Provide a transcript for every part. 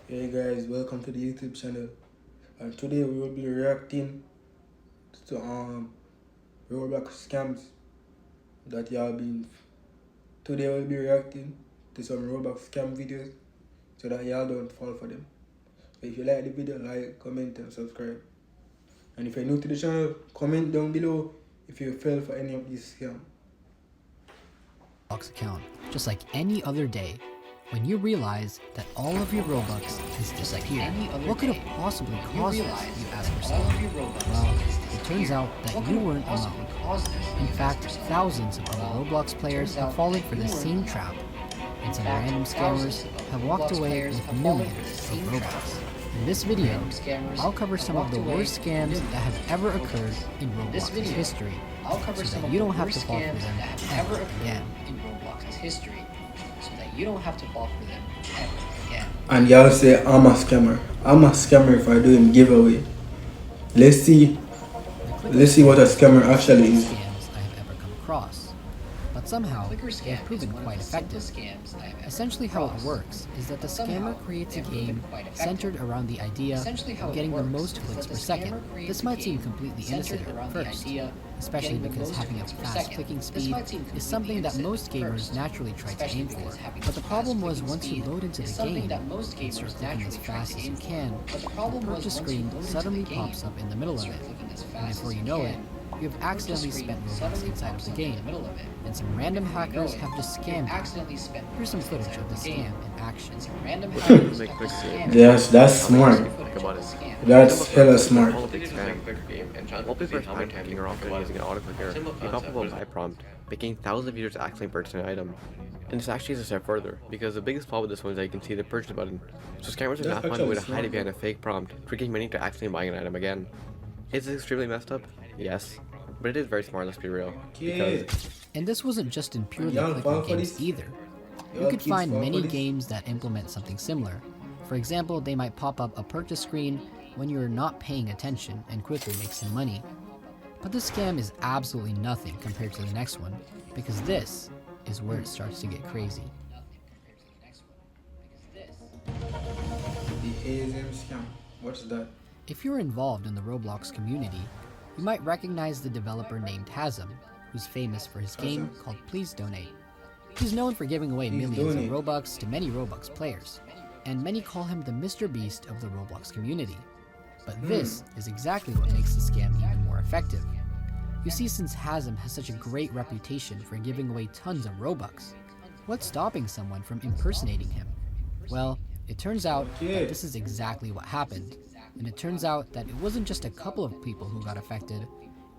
Hey guys, welcome to the YouTube channel. And today we will be reacting to Roblox scams that y'all been. Today we'll be reacting to some Roblox scam videos so that y'all don't fall for them. So if you like the video, like, comment, and subscribe. And if you're new to the channel, comment down below if you fell for any of these scams. Roblox account, just like any other day. When you realize that all of your Robux has disappeared, what could have possibly caused this, you ask yourself? Well, it turns out that you weren't alone. In fact, thousands of other Roblox players have fallen for the same trap, and some random scammers have walked away with millions of Robux. In this video, I'll cover some of the worst scams that have ever occurred in Roblox's history, so that you don't have to fall for them ever again. And y'all say I'm a scammer. I'm a scammer if I do him giveaway. Let's see what a scammer actually is. Scams I have ever come across, but somehow they've proven quite effective. Essentially how it works is that the scammer creates a game centered around the idea of getting the most clicks per second. This might seem completely innocent at first, especially because having a fast clicking speed is something that most gamers naturally try to aim for. But the problem was, once you load into the game and start clicking as fast as you can, the purchase screen suddenly pops up in the middle of it, and before you know it, you have accidentally spent Robux inside of the game, and some random hackers have just scammed you. Here's some footage of the scam in action. Yes, that's smart. That's hella smart. Wallpaper helmet tagging are often using an autoclicker, a powerful buy prompt, making thousands of users accidentally purchase an item. And this actually is a step further, because the biggest problem with this one is that you can see the purchase button. So scammers are now finding a way to hide it behind a fake prompt, tricking many to accidentally buying an item again. Is this extremely messed up? Yes. But it is very smart, let's be real. And this wasn't just in purely clicker games either. You could find many games that implement something similar. For example, they might pop up a purchase screen when you're not paying attention and quickly make some money. But this scam is absolutely nothing compared to the next one, because this is where it starts to get crazy. The ASM scam. What's that? If you're involved in the Roblox community, you might recognize the developer named Hazem, who's famous for his game called Please Donate. He's known for giving away millions of Robux to many Roblox players, and many call him the Mr. Beast of the Roblox community. But this is exactly what makes the scam even more effective. You see, since Hazem has such a great reputation for giving away tons of Robux, what's stopping someone from impersonating him? Well, it turns out that this is exactly what happened. And it turns out that it wasn't just a couple of people who got affected.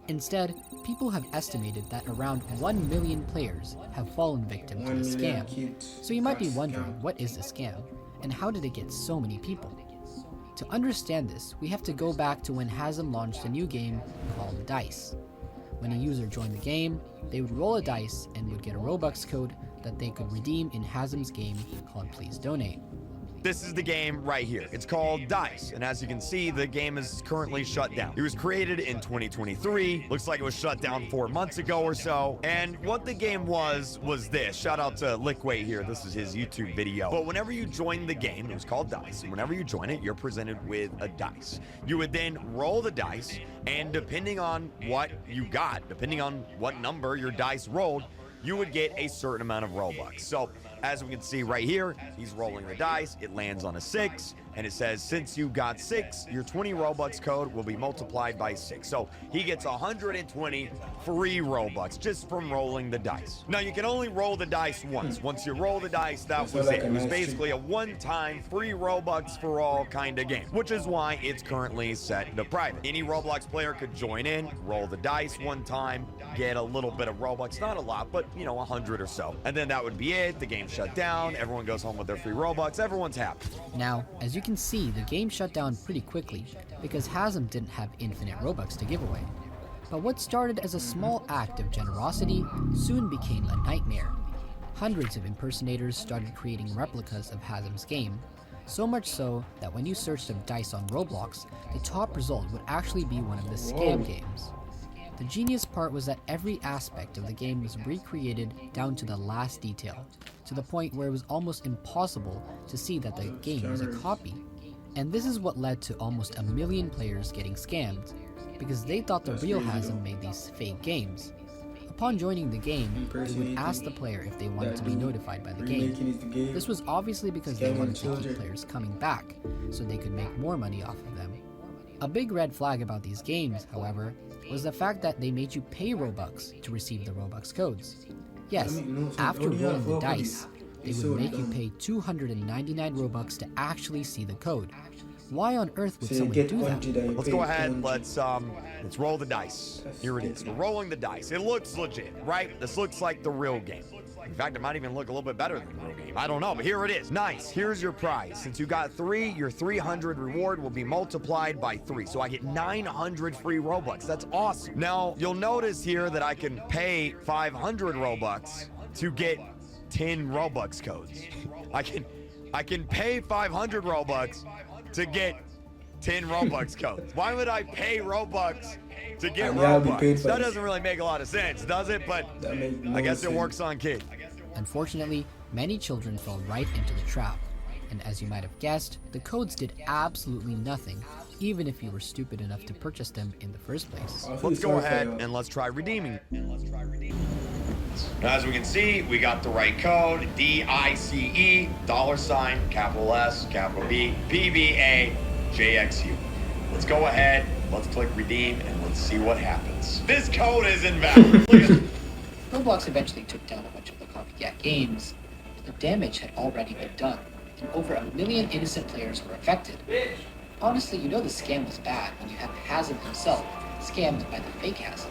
Instead, people have estimated that around 1 million players have fallen victim to the scam. So you might be wondering, what is the scam? And how did it get so many people? To understand this, we have to go back to when Hazem launched a new game called Dice. When a user joined the game, they would roll a dice and would get a Robux code that they could redeem in Hazem's game called Please Donate. This is the game right here. It's called Dice, and as you can see, the game is currently shut down. It was created in 2023. Looks like it was shut down 4 months ago or so. And what the game was this. Shout out to Lickway here. This is his YouTube video. But whenever you join the game, it was called Dice, and whenever you join it, you're presented with a dice. You would then roll the dice, and depending on what you got, depending on what number your dice rolled, you would get a certain amount of Robux. So, as we can see right here, he's rolling the dice, it lands on a 6, and it says, since you got 6, your 20 Robux code will be multiplied by 6. So he gets 120 free Robux just from rolling the dice. Now, you can only roll the dice once. Once you roll the dice, that was it. It was basically a one-time free Robux for all kind of game, which is why it's currently set to private. Any Roblox player could join in, roll the dice one time, get a little bit of Robux, not a lot, but 100 or so. And then that would be it. The game shut down, everyone goes home with their free Robux, everyone's happy. Now, as you can see, the game shut down pretty quickly because Hazem didn't have infinite Robux to give away. But what started as a small act of generosity soon became a nightmare. Hundreds of impersonators started creating replicas of Hazem's game, so much so that when you searched up Dice on Roblox, the top result would actually be one of the scam games. The genius part was that every aspect of the game was recreated down to the last detail, to the point where it was almost impossible to see that the game was a copy. And this is what led to almost 1 million players getting scammed, because they thought the real Hasm made these fake games. Upon joining the game, they would ask the player if they wanted to be notified by the game. This was obviously because they wanted to keep players coming back, so they could make more money off of them. A big red flag about these games, however, was the fact that they made you pay Robux to receive the Robux codes. Yes, after rolling the dice, they would make you pay 299 Robux to actually see the code. Why on earth would someone do that? Let's go ahead, let's roll the dice. Here it is. We're rolling the dice. It looks legit, right? This looks like the real game. In fact, it might even look a little bit better than the real game. I don't know, but here it is. Nice. Here's your prize. Since you got 3, your 300 reward will be multiplied by 3. So I get 900 free Robux. That's awesome. Now, you'll notice here that I can pay 500 Robux to get 10 Robux codes. I can pay 500 Robux to get 10 Robux codes. Why would I pay Robux to get Robux? That doesn't really make a lot of sense, does it? But I guess it works on kids. Unfortunately, many children fell right into the trap. And as you might have guessed, the codes did absolutely nothing, even if you were stupid enough to purchase them in the first place. Let's go ahead and let's try redeeming. Now, as we can see, we got the right code, DICE, $, capital S, capital B, PBA, JXU. Let's go ahead, let's click redeem, and let's see what happens. This code is invalid. Roblox eventually took down a bunch of the copycat games, but the damage had already been done, and over 1 million innocent players were affected. Honestly, you know the scam was bad when you have Hasm himself scammed by the fake Hasm.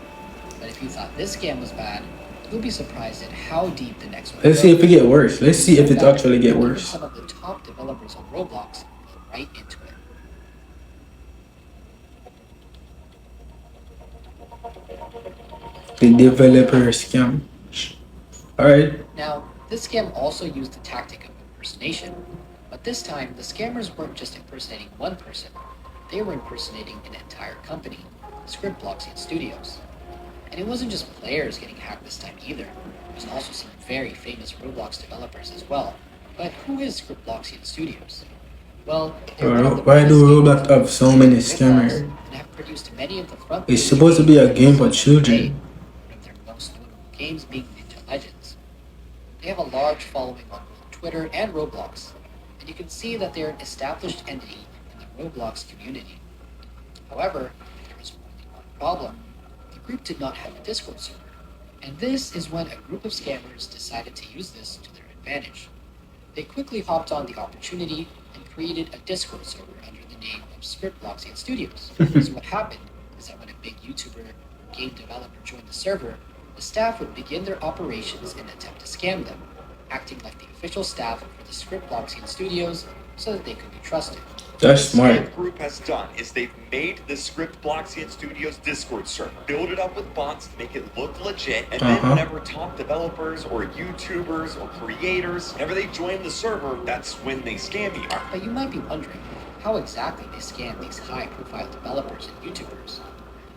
But if you thought this scam was bad, you'll be surprised at how deep the next one Let's see if it get worse. Let's see if it actually get worse. Some of the top developers on Roblox go right into it. The developer scam. Alright. Now, this scam also used the tactic of impersonation, but this time the scammers weren't just impersonating one person, they were impersonating an entire company, Roblox Studios. And it wasn't just players getting hacked this time either. There was also some very famous Roblox developers as well. But who is Roblox Studios? Well, why do Roblox have so many scammers? And have produced many of the front. It's supposed to be a game for children. One of their most notable games being Ninja Legends. They have a large following on both Twitter and Roblox, and you can see that they're an established entity in the Roblox community. However, there was only one problem. The group did not have a Discord server, and this is when a group of scammers decided to use this to their advantage. They quickly hopped on the opportunity and created a Discord server under the name of Roblox Studios. So what happened is that when a big YouTuber or game developer joined the server, the staff would begin their operations in an attempt to scam them, acting like the official staff for the Roblox Studios so that they could be trusted. That's smart. What the group has done is they've made the Roblox Studios Discord server, build it up with bots to make it look legit, and then whenever top developers or YouTubers or creators, whenever they join the server, that's when they scam you. But you might be wondering how exactly they scam these high-profile developers and YouTubers.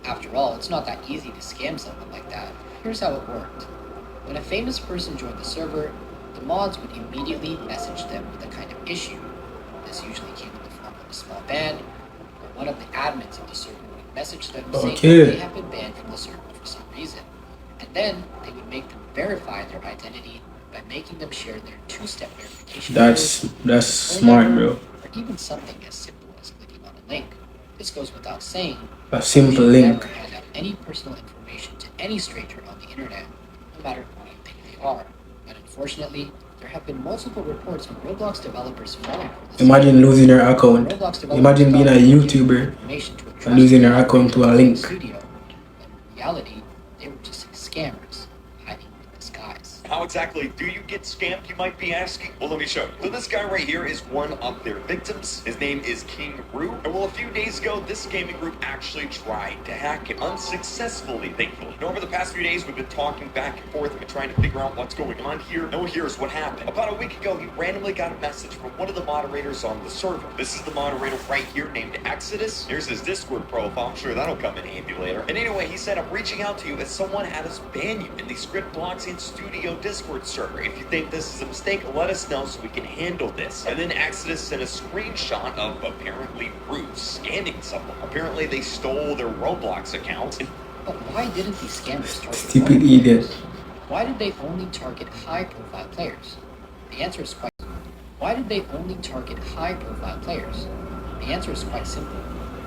After all, it's not that easy to scam someone like that. Here's how it worked. When a famous person joined the server, the mods would immediately message them with a kind of issue. This usually came in the form of a small ban, or one of the admins of the server would message them saying that they have been banned from the server for some reason. And then they would make them verify their identity by making them share their two-step verification. That's smart, bro. Or even something as simple as clicking on a link. This goes without saying. A simple You should link. never hand out any personal information to any stranger on the internet, no matter who you think they are. But unfortunately, there have been multiple reports of Roblox developers falling for this. Imagine losing your account. Imagine being a YouTuber and losing your account to a link. Studio. In reality, they were just scammers hiding in disguise. How exactly do you get scammed, you might be asking? Well, let me show you. So this guy right here is one of their victims. His name is King Roo. And well, a few days ago, this scamming group actually tried to hack him unsuccessfully, thankfully. And over the past few days, we've been talking back and forth and trying to figure out what's going on here. And well, here's what happened. About a week ago, he randomly got a message from one of the moderators on the server. This is the moderator right here named Exodus. Here's his Discord profile. I'm sure that'll come in handy later. And anyway, he said, I'm reaching out to you as someone had us ban you in the Roblox Studio Discord. Discord server. If you think this is a mistake, let us know so we can handle this. And then Exodus sent a screenshot of apparently Bruce scanning someone. Apparently they stole their Roblox account. But why didn't these scammers target Stupid normal idiot. players? Why did they only target high-profile players? The answer is quite. Why did they only target high-profile players? The answer is quite simple.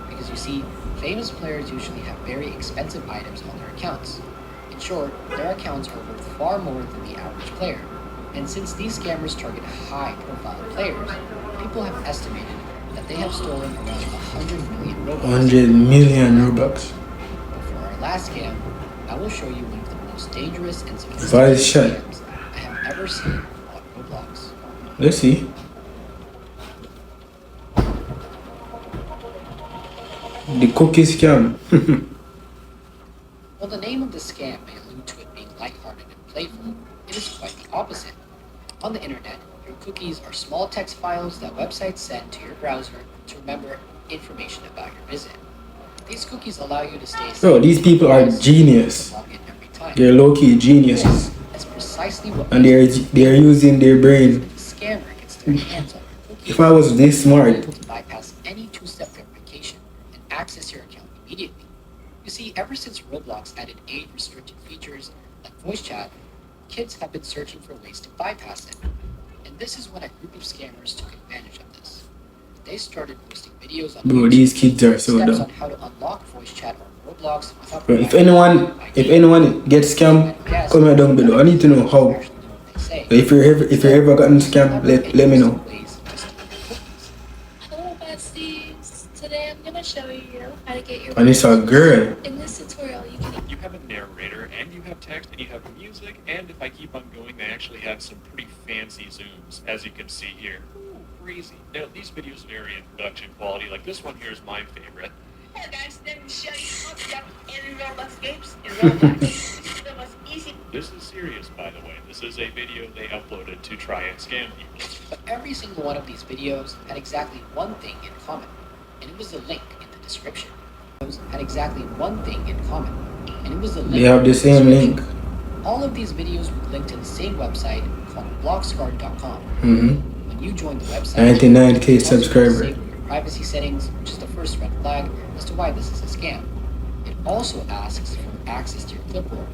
Because you see, famous players usually have very expensive items on their accounts. In short, their accounts are worth far more than the average player. And since these scammers target high-profile players, people have estimated that they have stolen around 100 million Robux. 100 million Robux. But for our last scam, I will show you one of the most dangerous and Vice sophisticated shot. scams I have ever seen on Roblox. Let's see. The cookie scam. While the name of the scam may allude to it being lighthearted and playful, it is quite the opposite. On the internet, your cookies are small text files that websites send to your browser to remember information about your visit. These cookies allow you to stay safe. Bro, these people are genius. Log in every time. They're low-key geniuses. That's precisely what And they're using their brain. the scammer gets their hands on your cookies. If I was this smart, Able to bypass any two-step verification and access your account immediately. You see, ever since Roblox added age-restricted features like voice chat, kids have been searching for ways to bypass it. And this is when a group of scammers took advantage of this. They started posting videos on bro, YouTube these kids are so steps dumb. on how to unlock voice chat on Roblox without Bro, if providing anyone gets scammed, comment down below. I need to know how. actually do what they say. If you're ever gotten scammed, let me know. Hello besties! Today I'm gonna show you how to get your And it's a girl. In this tutorial you can You have a narrator, and you have text, and you have music, and if I keep on going, they actually have some pretty fancy zooms, as you can see here. Ooh, crazy. Now, these videos vary in production quality, like this one here is my favorite. Hello guys, let me show you how to get any Roblox games in Roblox. This is the most easy. This is serious, by the way. This is a video they uploaded to try and scam people. But every single one of these videos had exactly one thing in common, and it was the link in the description. Those had exactly one thing in common, and it was the link. They have the in same description. link. All of these videos were linked to the same website called blogscard.com. When you join the website, 99K you also subscriber. disable your privacy settings, which is the first red flag as to why this is a scam. It also asks for access to your clipboard,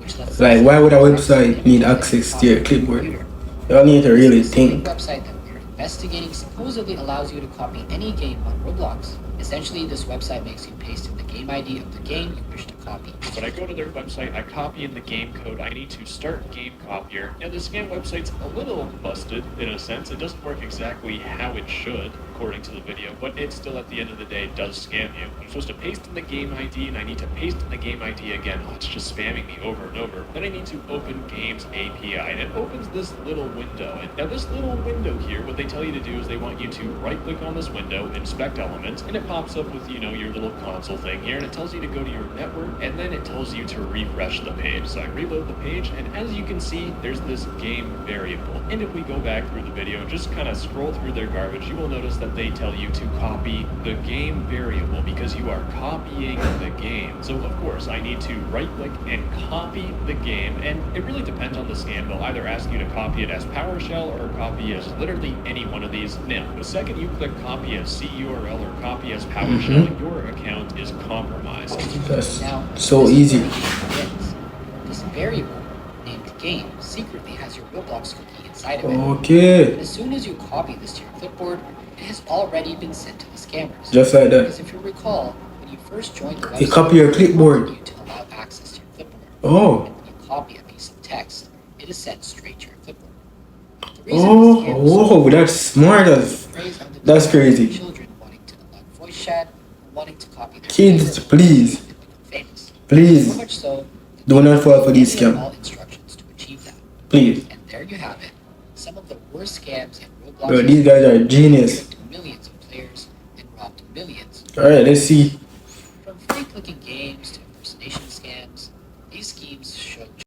which lets Like, us why would a access website and need copy access to your your clipboard? computer. Y'all need to really This same think. website that we're investigating supposedly allows you to copy any game on Roblox. Essentially, this website makes you paste in the game ID of the game you wish to copy. When I go to their website, I copy in the game code. I need to start game copier. Now, the scam website's a little busted, in a sense. It doesn't work exactly how it should, according to the video, but it still, at the end of the day, does scam you. I'm supposed to paste in the game ID, and I need to paste in the game ID again. Oh, it's just spamming me over and over. Then I need to open Games API, and it opens this little window. And now, this little window here, what they tell you to do is they want you to right-click on this window, inspect elements, and it pops up with, your little console thing here, and it tells you to go to your network, and then it tells you to refresh the page. So I reload the page, and as you can see, there's this game variable. And if we go back through the video and just kind of scroll through their garbage, you will notice that they tell you to copy the game variable because you are copying the game. So of course, I need to right-click and copy the game, and it really depends on the scam. They'll either ask you to copy it as PowerShell or copy as literally any one of these. Now, the second you click copy as CURL or copy as PowerShell, your account is compromised. That's Now, so this is easy. where the game begins. This variable named game secretly has your Roblox cookie inside of it. Okay. And as soon as you copy this to your clipboard, it has already been sent to the scammers. Just like that. Because if you recall, when you first joined the website, You copy your clipboard. they want you to allow access to your clipboard. Oh. And when you copy a piece of text, it is sent straight to your clipboard. The reason the scammers Oh, that's smart as. preys on the That's desires of crazy. children wanting to unlock voice chat, wanting to copy their Kids, favorite please. and become famous. Please. So much so, that Do they not fall for follow this any and scam. all instructions to achieve that. Please. And there you have it. Some of the worst scams in Roblox. Bro, these guys are genius. Tricked millions of players and robbed millions. Alright, let's see